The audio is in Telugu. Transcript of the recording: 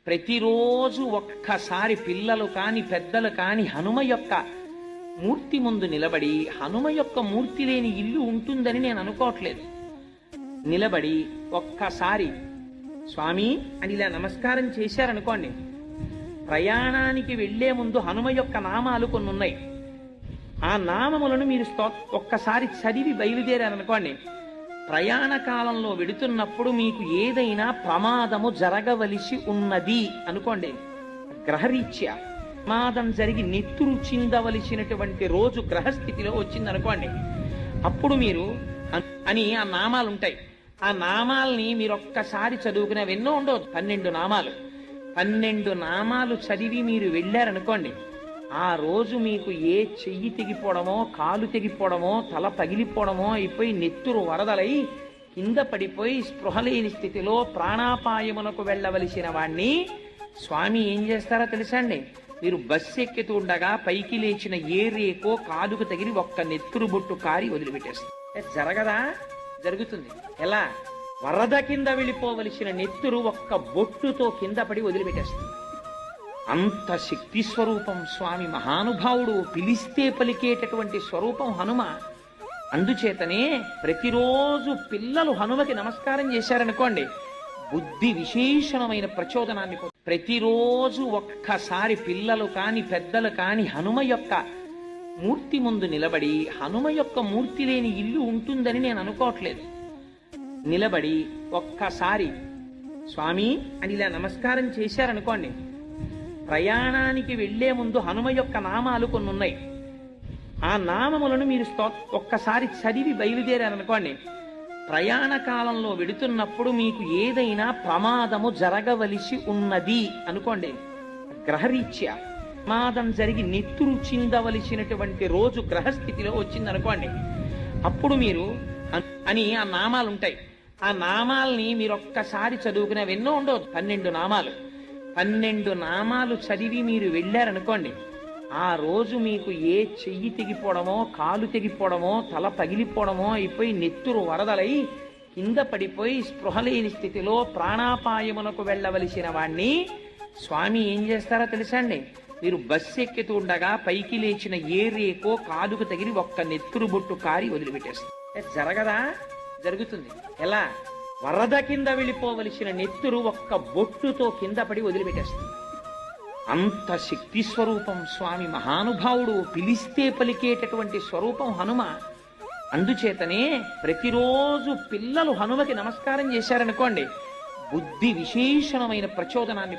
ప్రతిరోజు ఒక్కసారి పిల్లలు కాని పెద్దలు కాని హనుమ యొక్క మూర్తి ముందు నిలబడి, హనుమ యొక్క మూర్తి లేని ఇల్లు ఉంటుందని నేను అనుకోవట్లేదు, నిలబడి ఒక్కసారి స్వామి అని ఇలా నమస్కారం చేశారనుకోండి, ప్రయాణానికి వెళ్లే ముందు హనుమ యొక్క నామాలు కొన్ని ఉన్నాయి. ఆ నామములను మీరు ఒక్కసారి చదివి బయలుదేరారనుకోండి, ప్రయాణ కాలంలో వెడుతున్నప్పుడు మీకు ఏదైనా ప్రమాదము జరగవలసి ఉన్నది అనుకోండి, గ్రహరీత్యా ప్రమాదం జరిగి నెత్తురు చిందవలసినటువంటి రోజు గ్రహస్థితిలో వచ్చిందనుకోండి, అప్పుడు మీరు అని ఆ నామాలు ఉంటాయి. ఆ నామాల్ని మీరు ఒక్కసారి చదువుకునేవి ఎన్నో ఉండవు, 12 నామాలు. 12 నామాలు చదివి మీరు వెళ్ళారనుకోండి, ఆ రోజు మీకు ఏ చెయ్యి తెగిపోవడమో, కాలు తెగిపోవడమో, తల పగిలిపోవడమో అయిపోయి నెత్తురు వరదలై కింద పడిపోయి స్పృహలేని స్థితిలో ప్రాణాపాయమునకు వెళ్ళవలసిన వాణ్ణి స్వామి ఏం చేస్తారో తెలుసా అండి? మీరు బస్సు ఎక్కుతూ ఉండగా పైకి లేచిన ఏ రేకో కాలుకు తగిలి ఒక్క నెత్తురు బొట్టు కారి వదిలిపెట్టేస్తారు. జరగదా? జరుగుతుంది. ఎలా? వరద కింద వెళ్ళిపోవలసిన నెత్తురు ఒక్క బొట్టుతో కింద పడి వదిలిపెట్టేస్తుంది. అంత శక్తి స్వరూపం స్వామి, మహానుభావుడు, పిలిస్తే పలికేటటువంటి స్వరూపం హనుమ. అందుచేతనే ప్రతిరోజు పిల్లలు హనుమకి నమస్కారం చేశారనుకోండి, బుద్ధి విశేషణమైన ప్రచోదనాన్ని ప్రతిరోజు ఒక్కసారి పిల్లలు కాని పెద్దలు కాని హనుమ యొక్క మూర్తి ముందు నిలబడి, హనుమ యొక్క మూర్తి లేని ఇల్లు ఉంటుందని నేను అనుకోవట్లేదు, నిలబడి ఒక్కసారి స్వామి అని ఇలా నమస్కారం చేశారనుకోండి, ప్రయాణానికి వెళ్లే ముందు హనుమ యొక్క నామాలు కొన్ని ఉన్నాయి. ఆ నామములను మీరు ఒక్కసారి చదివి బయలుదేరారనుకోండి, ప్రయాణ కాలంలో వెడుతున్నప్పుడు మీకు ఏదైనా ప్రమాదము జరగవలసి ఉన్నది అనుకోండి, గ్రహరీత్యా ప్రమాదం జరిగి నెత్తురు చిందవలసినటువంటి రోజు గ్రహస్థితిలో వచ్చిందనుకోండి, అప్పుడు మీరు అని ఆ నామాలు ఉంటాయి. ఆ నామాల్ని మీరు ఒక్కసారి చదువుకునేవి ఎన్నో ఉండవు, 12 నామాలు. 12 నామాలు చదివి మీరు వెళ్ళారనుకోండి, ఆ రోజు మీకు ఏ చెయ్యి తెగిపోవడమో, కాలు తెగిపోవడమో, తల పగిలిపోవడమో అయిపోయి నెత్తురు వరదలై కింద పడిపోయి స్పృహలేని స్థితిలో ప్రాణాపాయమునకు వెళ్ళవలసిన వాణ్ణి స్వామి ఏం చేస్తారో తెలుసా అండి? మీరు బస్సు ఎక్కుతూ ఉండగా పైకి లేచిన ఏ రేకో కాలుకు తగిలి ఒక్క నెత్తురు బొట్టు కారి వదిలిపెట్టేస్తారు. జరగదా? జరుగుతుంది. ఎలా? వరద కింద వెళ్ళిపోవలసిన నెత్తురు ఒక్క బొట్టుతో కింద పడి వదిలిపెట్టేస్తుంది. అంత శక్తి స్వరూపం స్వామి, మహానుభావుడు, పిలిస్తే పలికేటటువంటి స్వరూపం హనుమ. అందుచేతనే ప్రతిరోజు పిల్లలు హనుమకి నమస్కారం చేశారనుకోండి, బుద్ధి విశేషణమైన ప్రచోదనాన్ని